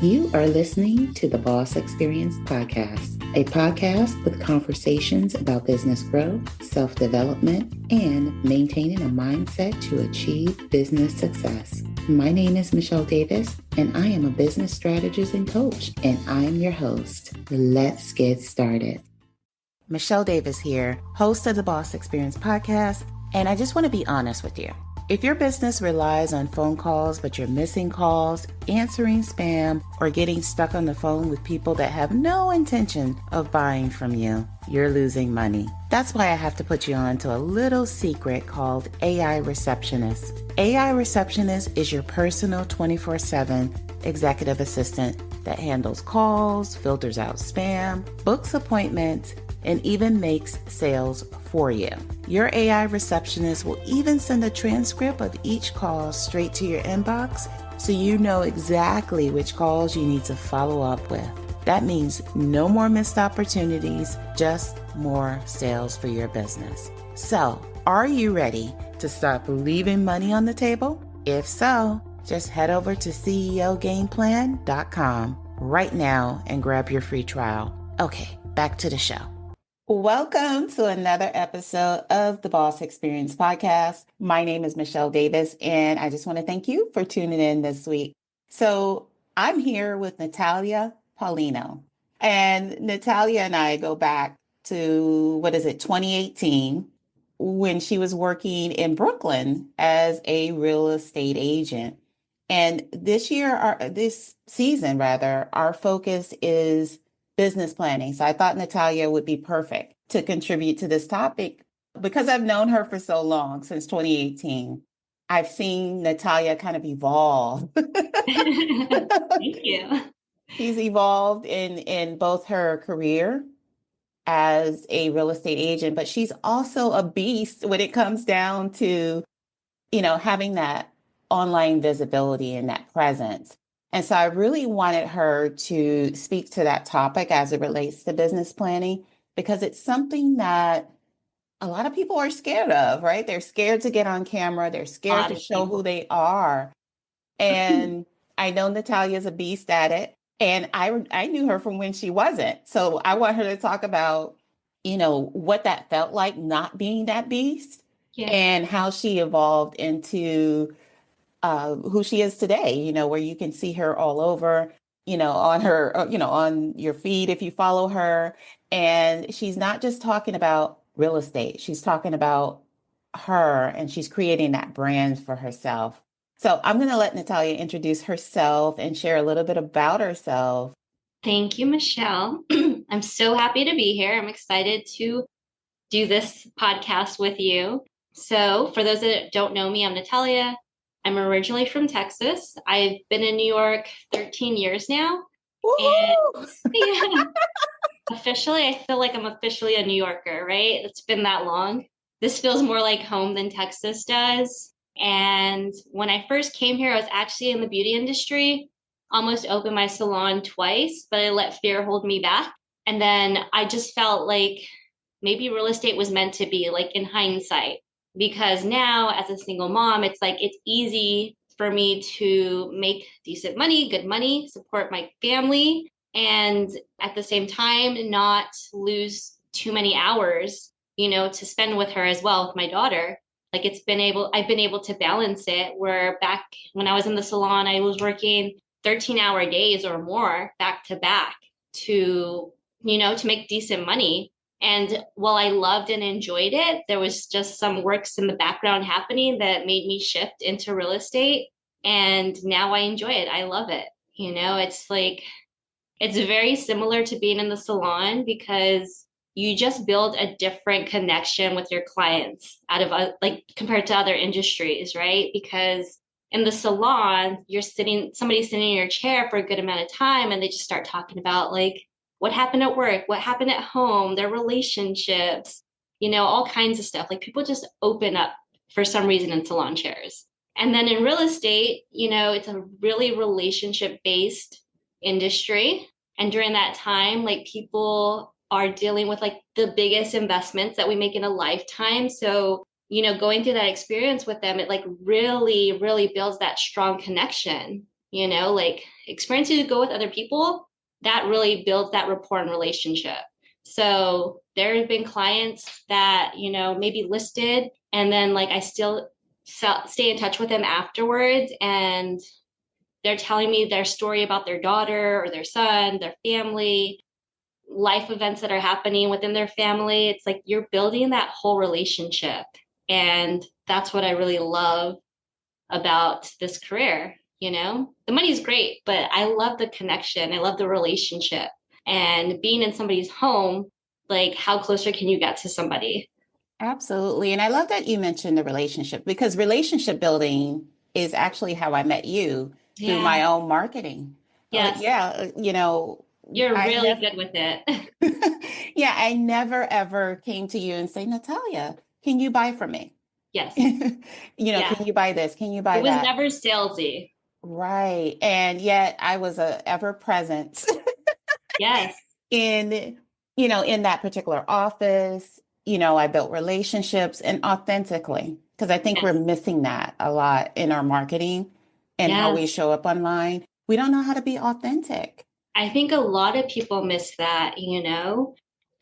You are listening to the Boss Experience Podcast, a podcast with conversations about business growth, self-development, and maintaining a mindset to achieve business success. My name is Michele Davis, and I am a business strategist and coach, and I am your host. Let's get started. Michele Davis here, host of the Boss Experience Podcast, and I just want to be honest with you. If your business relies on phone calls, but you're missing calls, answering spam, or getting stuck on the phone with people that have no intention of buying from you, you're losing money. That's why I have to put you on to a little secret called AI Receptionist. AI Receptionist is your personal 24/7 executive assistant that handles calls, filters out spam, books appointments, and even makes sales for you. Your AI receptionist will even send a transcript of each call straight to your inbox so you know exactly which calls you need to follow up with. That means no more missed opportunities, just more sales for your business. So, are you ready to stop leaving money on the table? If so, just head over to CEOGamePlan.com right now and grab your free trial. Okay, back to the show. Welcome to another episode of the Boss Experience Podcast. My name is Michele Davis, and I just want to thank you for tuning in this week. So I'm here with Natalia Paulino, and Natalia and I go back to, 2018, when she was working in Brooklyn as a real estate agent. And this season, our focus is business planning. So I thought Natalia would be perfect to contribute to this topic because I've known her for so long, since 2018. I've seen Natalia kind of evolve. Thank you. She's evolved in both her career as a real estate agent, but she's also a beast when it comes down to, having that online visibility and that presence. And so I really wanted her to speak to that topic as it relates to business planning, because it's something that a lot of people are scared of, right? They're scared to get on camera. They're scared to show who they are. And I know Natalia's a beast at it. And I knew her from when she wasn't. So I want her to talk about, what that felt like not being that beast, and how she evolved into who she is today, where you can see her all over, on her, on your feed if you follow her. And she's not just talking about real estate, she's talking about her, and she's creating that brand for herself. So I'm going to let Natalia introduce herself and share a little bit about herself. Thank you, Michele. I'm so happy to be here. I'm excited to do this podcast with you. So for those that don't know me, I'm Natalia. I'm originally from Texas. I've been in New York 13 years now. Woo-hoo! And officially, I feel like I'm officially a New Yorker, right? It's been that long. This feels more like home than Texas does. And when I first came here, I was actually in the beauty industry, almost opened my salon twice, but I let fear hold me back. And then I just felt like maybe real estate was meant to be, like, in hindsight, because now as a single mom, it's like it's easy for me to make decent money, good money, support my family, and at the same time not lose too many hours, to spend with her as well, with my daughter. Like I've been able to balance it, where back when I was in the salon, I was working 13-hour days or more back to back to make decent money. And while I loved and enjoyed it, there was just some works in the background happening that made me shift into real estate. And now I enjoy it. I love it. It's like, it's very similar to being in the salon, because you just build a different connection with your clients out of compared to other industries, right? Because in the salon, somebody's sitting in your chair for a good amount of time, and they just start talking about, like, what happened at work, what happened at home, their relationships, all kinds of stuff. Like, people just open up for some reason in salon chairs. And then in real estate, it's a really relationship-based industry. And during that time, like, people are dealing with, like, the biggest investments that we make in a lifetime. So, going through that experience with them, it, like, really, really builds that strong connection. like experiences you go with other people, that really builds that rapport and relationship. So there have been clients that, maybe listed and then like I still stay in touch with them afterwards. And they're telling me their story about their daughter or their son, their family, life events that are happening within their family. It's like you're building that whole relationship. And that's what I really love about this career. The money's great, but I love the connection. I love the relationship. And being in somebody's home, like how closer can you get to somebody? Absolutely. And I love that you mentioned the relationship because relationship building is actually how I met you through Yeah. my own marketing. Yes. Yeah, You're I really never, good with it. yeah, I never ever came to you and say, Natalia, can you buy from me? Yes. Can Yes. you buy this? Can you It buy was that? never salesy. Right. And yet I was a ever present Yes. in, in that particular office. I built relationships and authentically, because I think we're Yes. missing that a lot in our marketing and how we Yes. show up online. We don't know how to be authentic. I think a lot of people miss that,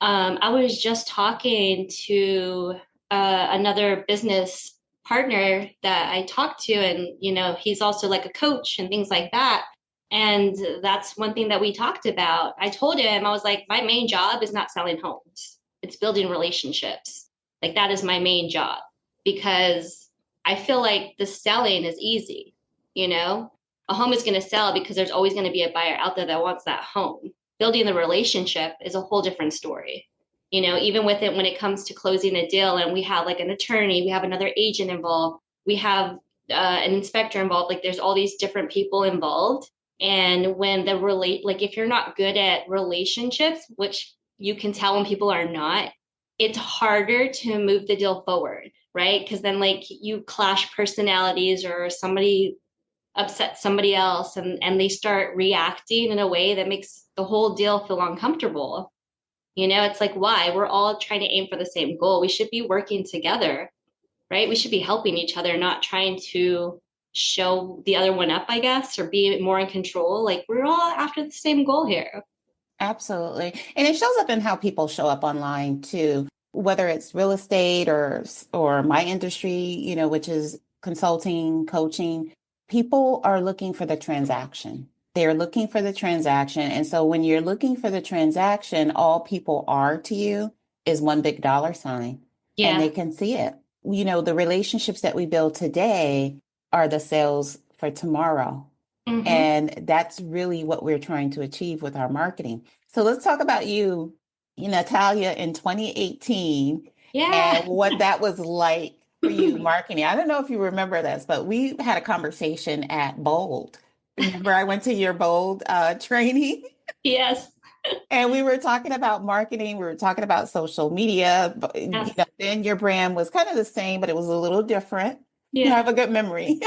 I was just talking to another business partner that I talked to, and, he's also like a coach and things like that. And that's one thing that we talked about. I told him, I was like, my main job is not selling homes, it's building relationships. Like, that is my main job because I feel like the selling is easy, you know? A home is going to sell because there's always going to be a buyer out there that wants that home. Building the relationship is a whole different story. Even with it, when it comes to closing a deal and we have like an attorney, we have another agent involved, we have an inspector involved, like there's all these different people involved. And when like if you're not good at relationships, which you can tell when people are not, it's harder to move the deal forward, right? Because then like you clash personalities or somebody upset somebody else and they start reacting in a way that makes the whole deal feel uncomfortable. It's like, why? We're all trying to aim for the same goal. We should be working together, right? We should be helping each other, not trying to show the other one up, I guess, or be more in control. Like we're all after the same goal here. Absolutely. And it shows up in how people show up online too, whether it's real estate or my industry, which is consulting, coaching. People are looking for the transaction. They're looking for the transaction. And so when you're looking for the transaction, all people are to you is one big dollar sign and Yeah. they can see it. The relationships that we build today are the sales for tomorrow. Mm-hmm. And that's really what we're trying to achieve with our marketing. So let's talk about Natalia, in 2018 Yeah. and what that was like for you marketing. I don't know if you remember this, but we had a conversation at Bold. Remember, I went to your Bold training Yes. and we were talking about marketing. We were talking about social media. But, Yes. then your brand was kind of the same, but it was a little different. You Yeah. have a good memory.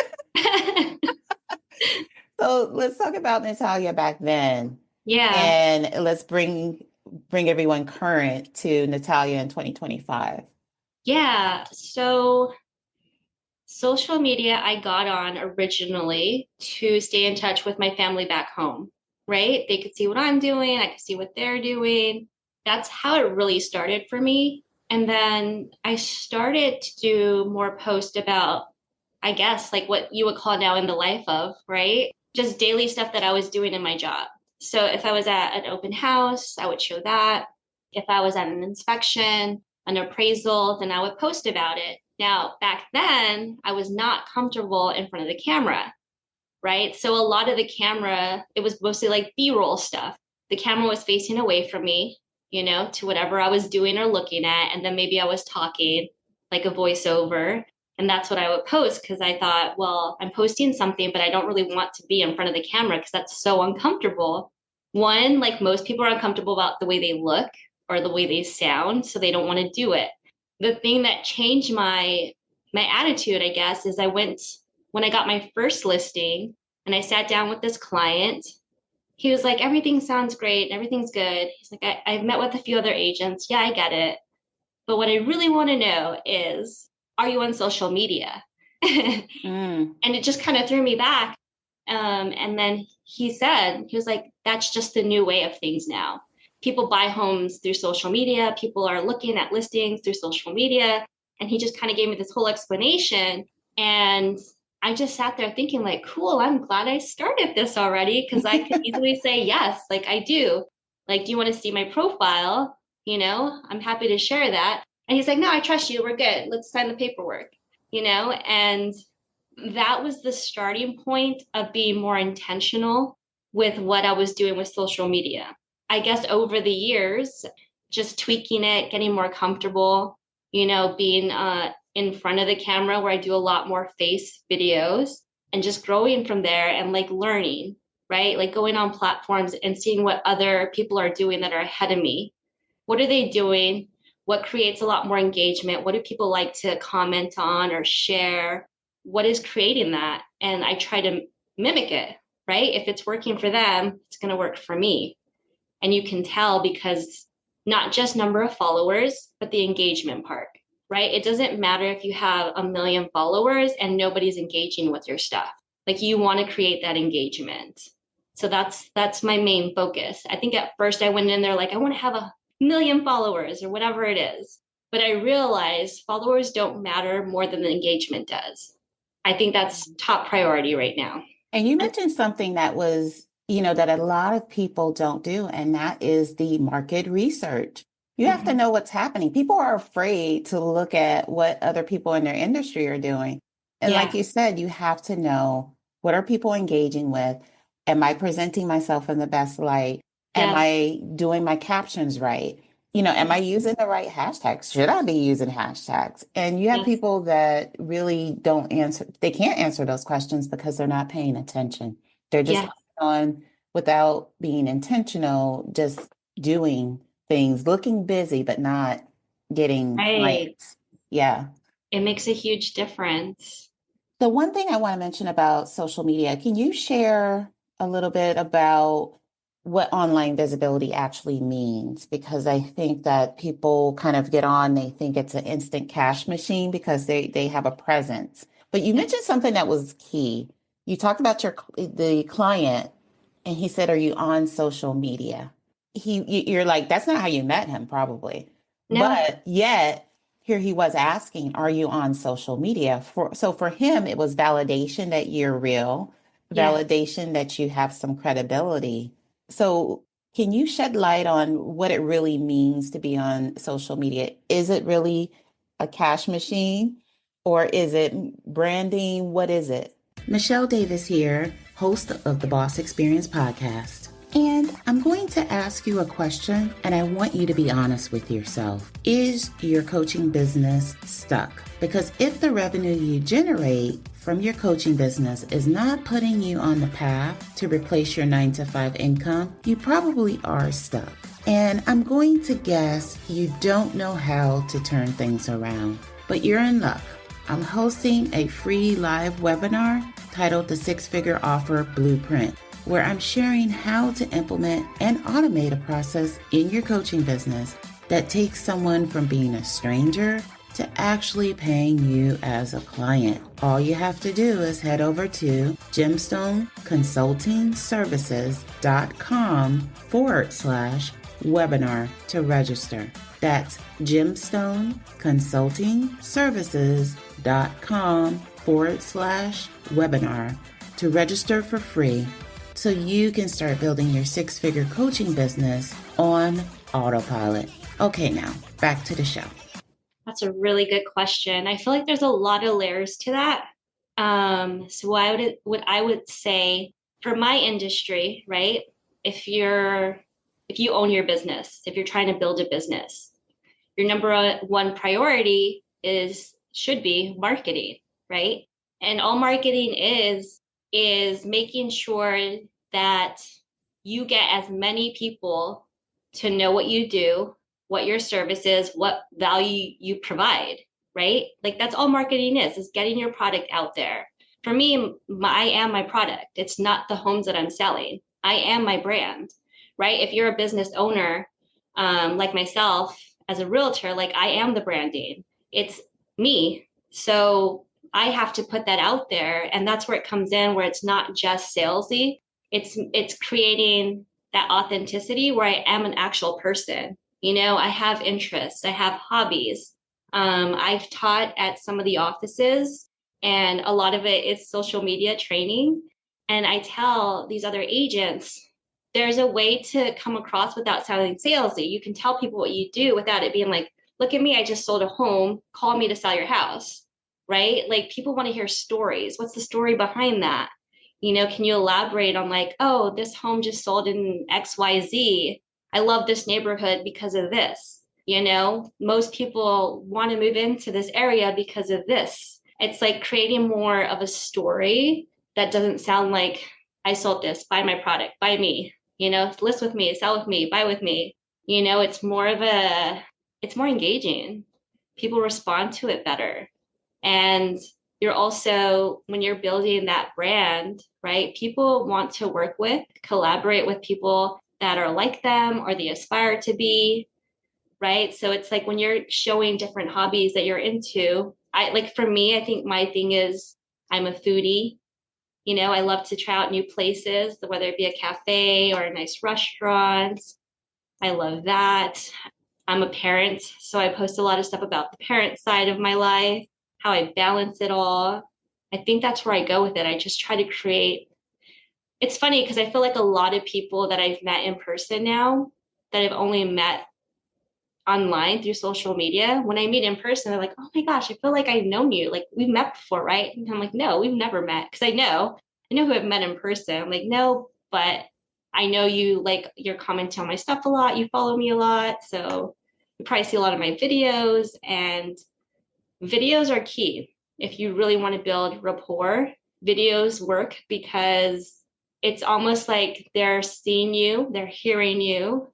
So let's talk about Natalia back then, Yeah. and let's bring everyone current to Natalia in 2025. Yeah. So social media I got on originally to stay in touch with my family back home, right? They could see what I'm doing, I could see what they're doing. That's how it really started for me. And then I started to do more posts about, I guess, like what you would call now in the life of, right? Just daily stuff that I was doing in my job. So if I was at an open house, I would show that. If I was at an inspection, an appraisal, then I would post about it. Now, back then, I was not comfortable in front of the camera, right? So a lot of the camera, it was mostly like B-roll stuff. The camera was facing away from me, to whatever I was doing or looking at. And then maybe I was talking like a voiceover. And that's what I would post because I thought, well, I'm posting something, but I don't really want to be in front of the camera because that's so uncomfortable. One, like most people are uncomfortable about the way they look or the way they sound, so they don't want to do it. The thing that changed my attitude, I guess, is I went when I got my first listing and I sat down with this client. He was like, everything sounds great, everything's good. He's like, I've met with a few other agents. Yeah, I get it. But what I really want to know is, are you on social media? And Mm, it just kind of threw me back. And then he was like, that's just the new way of things now. People buy homes through social media. People are looking at listings through social media. And he just kind of gave me this whole explanation. And I just sat there thinking like, cool, I'm glad I started this already because I could easily say yes, like I do. Like, do you want to see my profile? I'm happy to share that. And he's like, no, I trust you. We're good. Let's sign the paperwork, and that was the starting point of being more intentional with what I was doing with social media. I guess over the years, just tweaking it, getting more comfortable, being in front of the camera where I do a lot more face videos and just growing from there and like learning, right? Like going on platforms and seeing what other people are doing that are ahead of me. What are they doing? What creates a lot more engagement? What do people like to comment on or share? What is creating that? And I try to mimic it, right? If it's working for them, it's going to work for me. And you can tell because not just number of followers, but the engagement part, right? It doesn't matter if you have 1 million followers and nobody's engaging with your stuff. Like you want to create that engagement. So that's my main focus. I think at first I went in there like I want to have 1 million followers or whatever it is. But I realized followers don't matter more than the engagement does. I think that's top priority right now. And you mentioned something that was, that a lot of people don't do, and that is the market research. You have to know what's happening. People are afraid to look at what other people in their industry are doing. And like Yeah. you said, you have to know, what are people engaging with? Am I presenting myself in the best light? Am Yes. I doing my captions right? Am I using the right hashtags? Should I be using hashtags? And you have Yes. people that really don't answer, they can't answer those questions because they're not paying attention. They're just Yes. on without being intentional, just doing things, looking busy, but not getting Right. clients. Yeah. It makes a huge difference. The one thing I want to mention about social media, can you share a little bit about what online visibility actually means? Because I think that people kind of get on, they think it's an instant cash machine because they have a presence. But you Yeah. mentioned something that was key. You talked about the client, and he said, "Are you on social media?" You're like, that's not how you met him, probably. No. But yet here he was asking, are you on social media? So for him, it was validation that you're real, Yeah. validation that you have some credibility. So can you shed light on what it really means to be on social media? Is it really a cash machine, or is it branding? What is it? Michele Davis here, host of the Boss Experience podcast. And I'm going to ask you a question, and I want you to be honest with yourself. Is your coaching business stuck? Because if the revenue you generate from your coaching business is not putting you on the path to replace your 9-to-5 income, you probably are stuck. And I'm going to guess you don't know how to turn things around, but you're in luck. I'm hosting a free live webinar titled The Six-Figure Offer Blueprint, where I'm sharing how to implement and automate a process in your coaching business that takes someone from being a stranger to actually paying you as a client. All you have to do is head over to gemstoneconsultingservices.com/webinar to register. That's gemstoneconsultingservices.com/webinar to register for free so you can start building your six-figure coaching business on autopilot. Okay, now back to the show. That's a really good question. I feel like there's a lot of layers to that. So what I would say for my industry, right? If you own your business, if you're trying to build a business, your number one priority should be marketing, right? And all marketing is making sure that you get as many people to know what you do, what your service is, what value you provide, right? Like that's all marketing is getting your product out there. For me, I am my product. It's not the homes that I'm selling. I am my brand, right? If you're a business owner, like myself as a realtor, like I am the branding. It's me. So I have to put that out there. And that's where it comes in, where it's not just salesy. It's creating that authenticity where I am an actual person. I have interests, I have hobbies. I've taught at some of the offices, and a lot of it is social media training. And I tell these other agents, there's a way to come across without sounding salesy. You can tell people what you do without it being like, look at me, I just sold a home, call me to sell your house, right? Like people want to hear stories. What's the story behind that? Can you elaborate on like, oh, this home just sold in XYZ. I love this neighborhood because of this. Most people want to move into this area because of this. It's like creating more of a story that doesn't sound like I sold this, buy my product, buy me, list with me, sell with me, buy with me. It's more engaging. People respond to it better. And you're also, when you're building that brand, right? People want to work with, collaborate with people that are like them or they aspire to be, right? So it's like when you're showing different hobbies that you're into, I like for me, I think my thing is I'm a foodie. I love to try out new places, whether it be a cafe or a nice restaurant. I love that. I'm a parent, so I post a lot of stuff about the parent side of my life, how I balance it all. I think that's where I go with it. I just try to create. It's funny because I feel like a lot of people that I've met in person now that I've only met online through social media, when I meet in person, they're like, oh my gosh, I feel like I've known you. Like we've met before, right? And I'm like, no, we've never met. Because I know who I've met in person. I'm like, no, but I know you like you're commenting on my stuff a lot. You follow me a lot. So you probably see a lot of my videos, and videos are key. If you really want to build rapport, videos work because it's almost like they're seeing you, they're hearing you.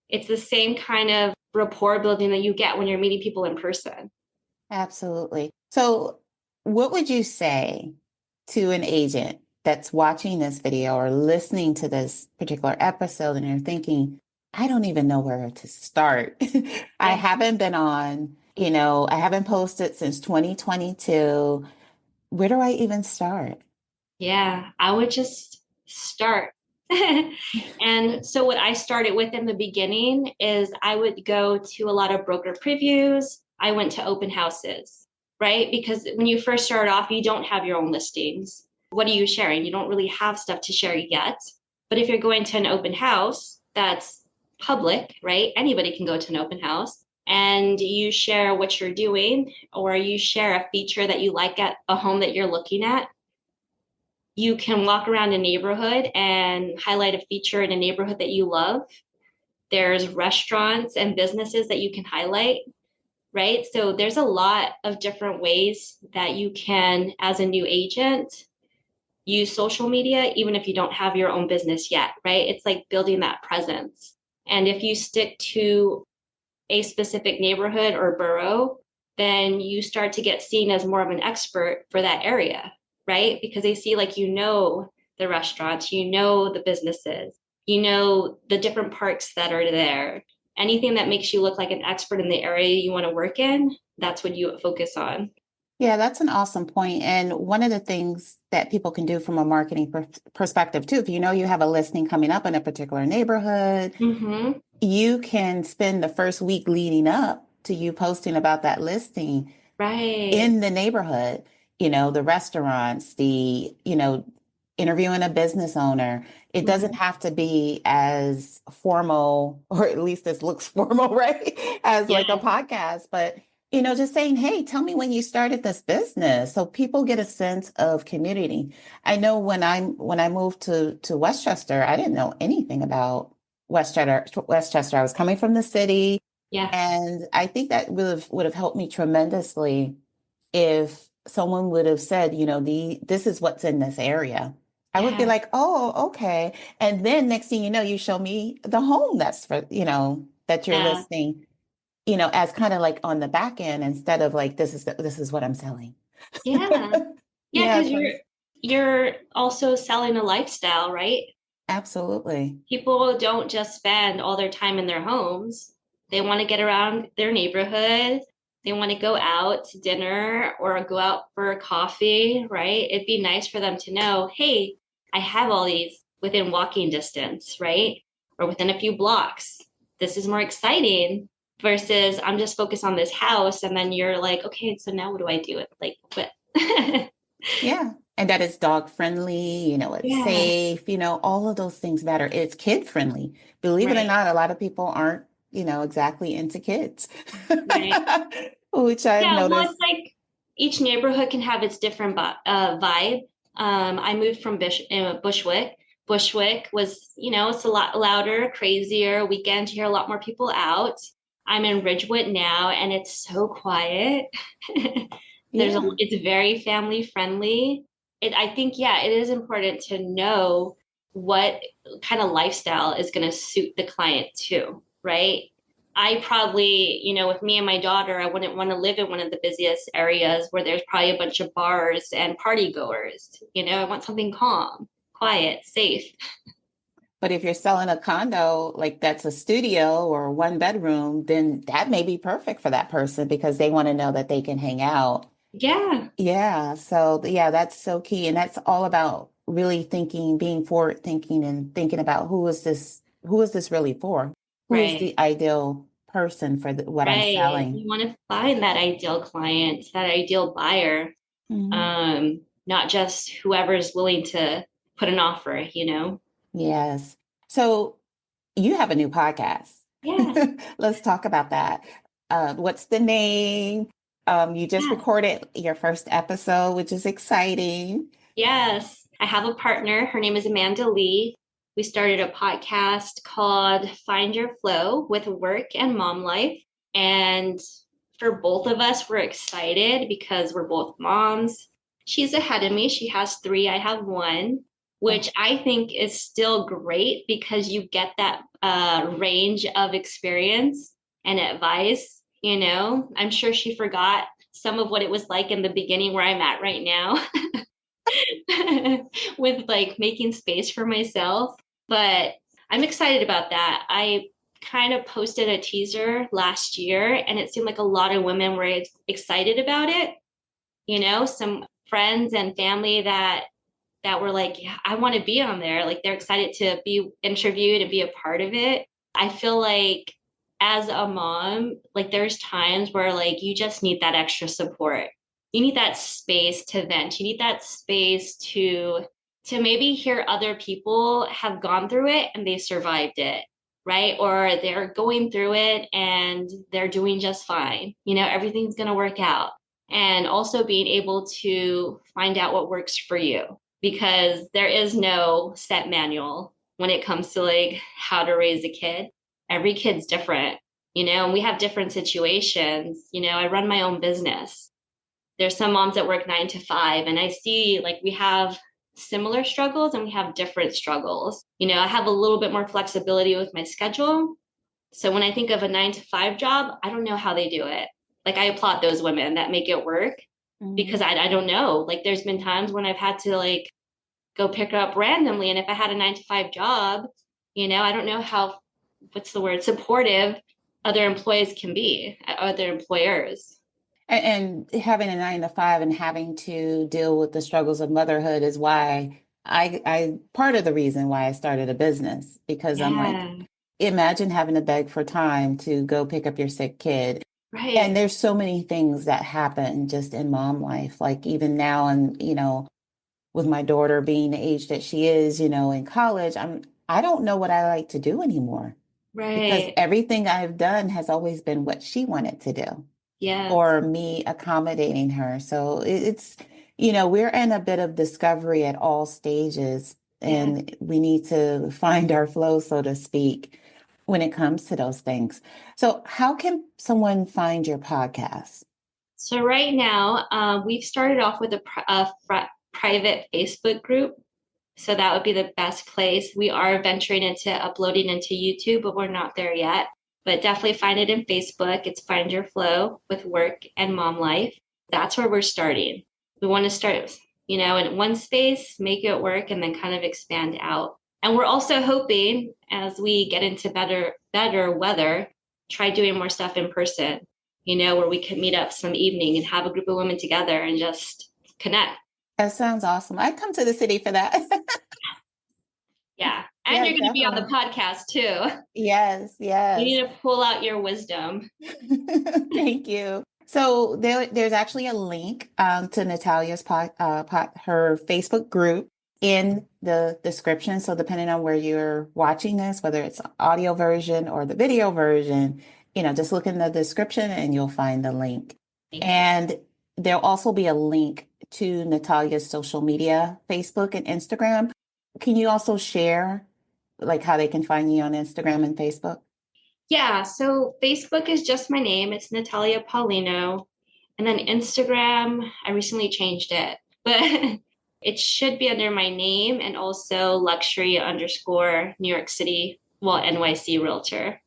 It's the same kind of rapport building that you get when you're meeting people in person. Absolutely. So, what would you say to an agent that's watching this video or listening to this particular episode and they're thinking, I don't even know where to start? I Yeah. haven't been on, I haven't posted since 2022. Where do I even start? Yeah, I would just start. And so, what I started with in the beginning is I would go to a lot of broker previews. I went to open houses, right? Because when you first start off, you don't have your own listings. What are you sharing? You don't really have stuff to share yet. But if you're going to an open house that's public, right? Anybody can go to an open house and you share what you're doing, or you share a feature that you like at a home that you're looking at. You can walk around a neighborhood and highlight a feature in a neighborhood that you love. There's restaurants and businesses that you can highlight, right? So there's a lot of different ways that you can, as a new agent, use social media, even if you don't have your own business yet, right? It's like building that presence. And if you stick to a specific neighborhood or borough, then you start to get seen as more of an expert for that area, right? Because they see like the restaurants, the businesses, the different parks that are there. Anything that makes you look like an expert in the area you want to work in, that's what you focus on. Yeah, that's an awesome point. And one of the things that people can do from a marketing perspective too, if you know you have a listing coming up in a particular neighborhood, Mm-hmm. you can spend the first week leading up to you posting about that listing Right. in the neighborhood, the restaurants, interviewing a business owner. It doesn't Mm-hmm. have to be as formal, or at least this looks formal, right? As Yeah. like a podcast, but just saying, hey, tell me when you started this business. So people get a sense of community. I know when I moved to Westchester, I didn't know anything about Westchester. I was coming from the city. Yeah. And I think that would have helped me tremendously if someone would have said, this is what's in this area. I would be Yeah. like, oh, okay. And then next thing you know, you show me the home that's for, that you're Yeah. listing, as kind of like on the back end instead of like, this is what I'm selling. Yeah. Yeah, Yeah, because you're also selling a lifestyle, right? absolutely. People don't just spend all their time in their homes. They want to get around their neighborhood. They want to go out to dinner or go out for a coffee, right? It'd be nice for them to know, hey, I have all these within walking distance, right? Or within a few blocks. This is more exciting versus I'm just focused on this house. And then you're like, okay, so now what do I do? Like, what? Yeah. And that it's dog friendly, it's Yeah, safe, all of those things matter. It's kid friendly. Believe it or right, not, a lot of people aren't, exactly into kids, right. which I've Yeah, well, noticed. it's like each neighborhood can have its different vibe. I moved from Bushwick. Bushwick was, it's a lot louder, crazier. Weekend, you hear a lot more people out. I'm in Ridgewood now, and it's so quiet. Yeah. It's very family friendly. I think, yeah, it is important to know what kind of lifestyle is going to suit the client too, right? I probably, with me and my daughter, I wouldn't want to live in one of the busiest areas where there's probably a bunch of bars and party goers. I want something calm, quiet, safe. But if you're selling a condo, like that's a studio or one bedroom, then that may be perfect for that person because they want to know that they can hang out. Yeah, Yeah. So, yeah, that's so key. And that's all about really thinking, being forward thinking and thinking about who is this really for? Who is right, the ideal person for what I'm right. selling? You want to find that ideal client, that ideal buyer, Mhm. not just whoever's willing to put an offer. Yes. So you have a new podcast. Yes, Let's talk about that. What's the name? You just yes. recorded your first episode, which is exciting. Yes, I have a partner. Her name is Amanda Lee. We started a podcast called Find Your Flow with Work and Mom Life. And for both of us, we're excited because we're both moms. She's ahead of me. She has three, I have one, Oh, which I think is still great because you get that range of experience and advice. I'm sure she forgot some of what it was like in the beginning where I'm at right now. with like making space for myself. But I'm excited about that. I kind of posted a teaser last year and it seemed like a lot of women were excited about it. Some friends and family that were like, yeah, I want to be on there. Like they're excited to be interviewed and be a part of it. I feel like as a mom, like there's times where like you just need that extra support. You need that space to vent. You need that space to maybe hear other people have gone through it and they survived it, right? Or they're going through it and they're doing just fine. Everything's going to work out. And also being able to find out what works for you because there is no set manual when it comes to like how to raise a kid. Every kid's different, and we have different situations. I run my own business. There's some moms that work 9 to 5, and I see like we have similar struggles and we have different struggles. I have a little bit more flexibility with my schedule. So when I think of a 9 to 5 job, I don't know how they do it. Like I applaud those women that make it work because mhm. I don't know. Like there's been times when I've had to like go pick up randomly. And if I had a 9 to 5 job, I don't know how, what's the word, supportive other employees can be, other employers. And having a 9 to 5 and having to deal with the struggles of motherhood is why I part of the reason why I started a business because I'm like, Yeah, imagine having to beg for time to go pick up your sick kid. And right, there's so many things that happen just in mom life. Like even now, and with my daughter being the age that she is, in college, I don't know what I like to do anymore because right. everything I've done has always been what she wanted to do Yes, or me accommodating her. So it's, we're in a bit of discovery at all stages, yeah. and we need to find our flow, so to speak, when it comes to those things. So, how can someone find your podcast? So right now, we've started off with a private Facebook group. So that would be the best place. We are venturing into uploading into YouTube, but we're not there yet. But definitely find it in Facebook. It's Find Your Flow with Work and Mom Life. That's where we're starting. We want to start, in one space, make it work, and then kind of expand out. And we're also hoping as we get into better weather, try doing more stuff in person. where we could meet up some evening and have a group of women together and just connect. That sounds awesome. I'd come to the city for that. Yeah. And Yeah, you're going to be on the definitely. podcast too. Yes, You yes. need to pull out your wisdom. Thank you. So there's actually a link to Natalia's her Facebook group in the description. So depending on where you're watching this, whether it's audio version or the video version, just look in the description and you'll find the link. Thank you. And there'll also be a link to Natalia's social media, Facebook and Instagram. Can you also share like how they can find you on Instagram and Facebook? Yeah. So Facebook is just my name. It's Natalia Paulino. And then Instagram, I recently changed it, but it should be under my name and also luxury underscore New York City, well, NYC realtor.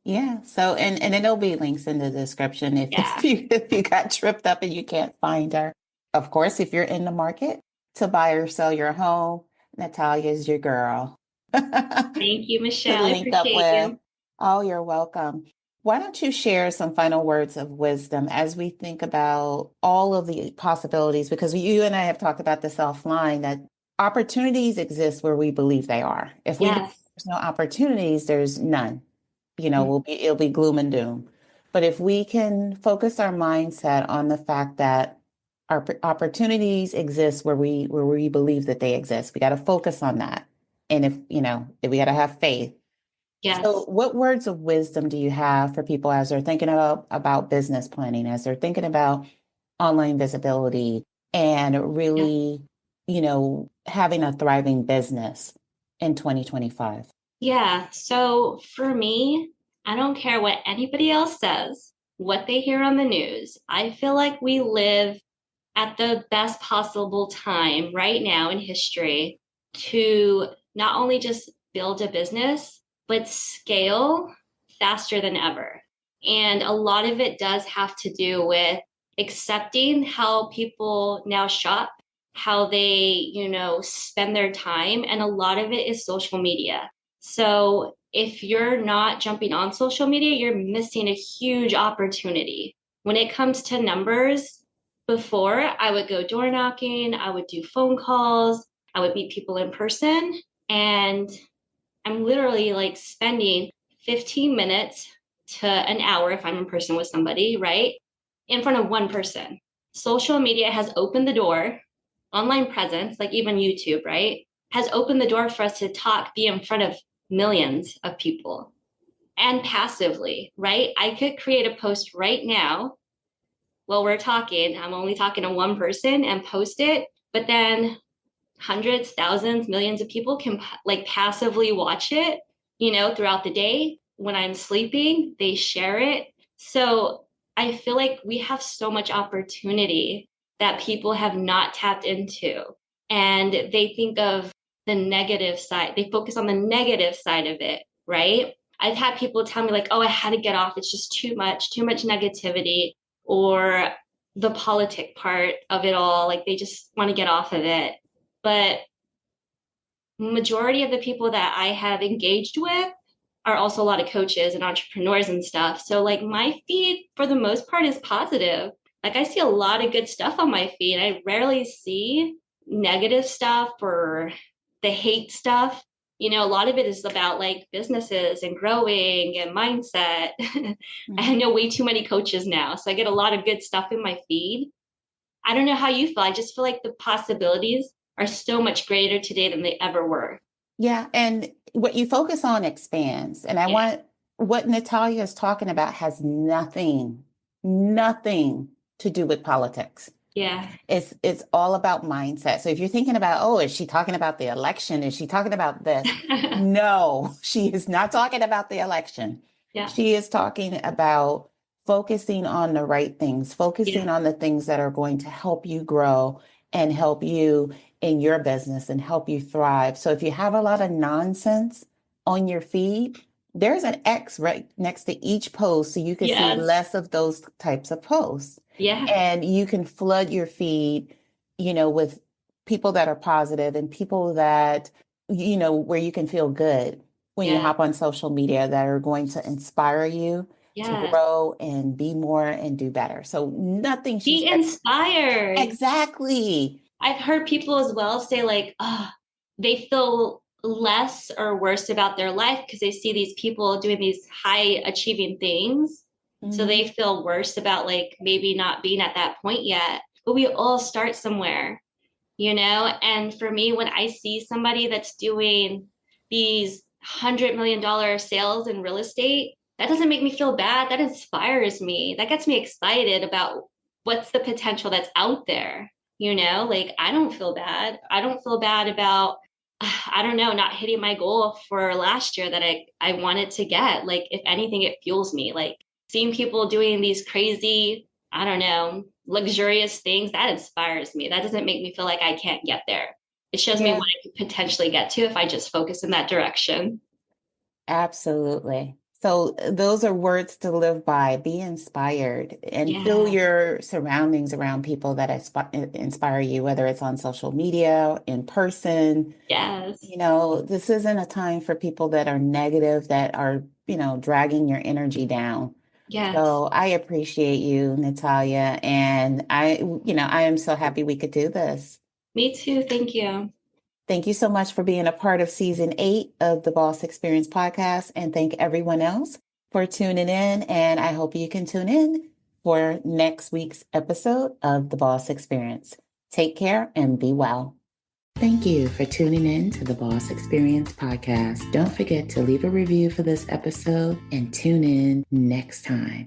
Yeah. So and then there'll be links in the description if Yeah. you got tripped up and you can't find her. Of course, if you're in the market to buy or sell your home, Natalia's your girl Thank you, to Michelle. I link up appreciate with. you. Oh, you're welcome. Why don't you share some final words of wisdom as we think about all of the possibilities? Because you and I have talked about this offline that opportunities exist where we believe they are. If we believe Yes. there's no opportunities, there's none. It'll be gloom and doom. But if we can focus our mindset on the fact that our opportunities exist where we believe that they exist, we got to focus on that. And if we got to have faith. So, Yes. what words of wisdom do you have for people as they're thinking about business planning, as they're thinking about online visibility and Yeah. really, having a thriving business in 2025? Yeah. So for me, I don't care what anybody else says, what they hear on the news. I feel like we live at the best possible time right now in history to not only just build a business, but scale faster than ever. And a lot of it does have to do with accepting how people now shop, how they, spend their time. And a lot of it is social media. So if you're not jumping on social media, you're missing a huge opportunity. When it comes to numbers, before I would go door knocking, I would do phone calls, I would meet people in person, and I'm literally like spending 15 minutes to an hour if I'm in person with somebody, right? In front of one person. Social media has opened the door, online presence, like even YouTube, right? Has opened the door for us to talk, be in front of millions of people and passively, right? I could create a post right now while we're talking. I'm only talking to one person and post it, but then hundreds, thousands, millions of people can like passively watch it, throughout the day. When I'm sleeping, they share it. So I feel like we have so much opportunity that people have not tapped into. And they think of the negative side, they focus on the negative side of it, right? I've had people tell me, like, oh, I had to get off. It's just too much negativity, or the politic part of it all. Like, they just want to get off of it. But majority of the people that I have engaged with are also a lot of coaches and entrepreneurs and stuff. So like my feed for the most part is positive. Like I see a lot of good stuff on my feed. I rarely see negative stuff or the hate stuff. A lot of it is about like businesses and growing and mindset. I Mhm. know way too many coaches now. So I get a lot of good stuff in my feed. I don't know how you feel. I just feel like the possibilities are so much greater today than they ever were. Yeah, and what you focus on expands. And I Yeah. want what Natalia is talking about has nothing to do with politics. Yeah. It's all about mindset. So if you're thinking about, oh, is she talking about the election? Is she talking about this? No, she is not talking about the election. Yeah. She is talking about focusing on the right things, Yeah. focusing on the things that are going to help you grow and help you in your business and help you thrive. So if you have a lot of nonsense on your feed, there's an X right next to each post so you can see Yes. less of those types of posts. Yeah. And you can flood your feed, with people that are positive and people that, where you can feel good when you Yeah. hop on social media that are going to inspire you, to Yes. grow and be more and do better. So nothing she Be said. inspired. Exactly. I've heard people as well say, like, oh, they feel less or worse about their life because they see these people doing these high achieving things. So Mhm. they feel worse about like maybe not being at that point yet. But we all start somewhere, you know? And for me, when I see somebody that's doing these $100 million sales in real estate, that doesn't make me feel bad. That inspires me. That gets me excited about what's the potential that's out there. You know, like I don't feel bad. I don't feel bad about, I don't know, not hitting my goal for last year that I wanted to get. Like, if anything, it fuels me. Like seeing people doing these crazy, I don't know, luxurious things, that inspires me. That doesn't make me feel like I can't get there. It shows me Yeah, what I could potentially get to if I just focus in that direction. absolutely. So those are words to live by. Be inspired and fill Yeah. your surroundings around people that inspire you, whether it's on social media, in person. Yes. This isn't a time for people that are negative, that are, dragging your energy down. Yes. So I appreciate you, Natalia, and I am so happy we could do this. Me too. Thank you. Thank you so much for being a part of season 8 of the Boss Experience podcast. And thank everyone else for tuning in. And I hope you can tune in for next week's episode of the Boss Experience. Take care and be well. Thank you for tuning in to the Boss Experience podcast. Don't forget to leave a review for this episode and tune in next time.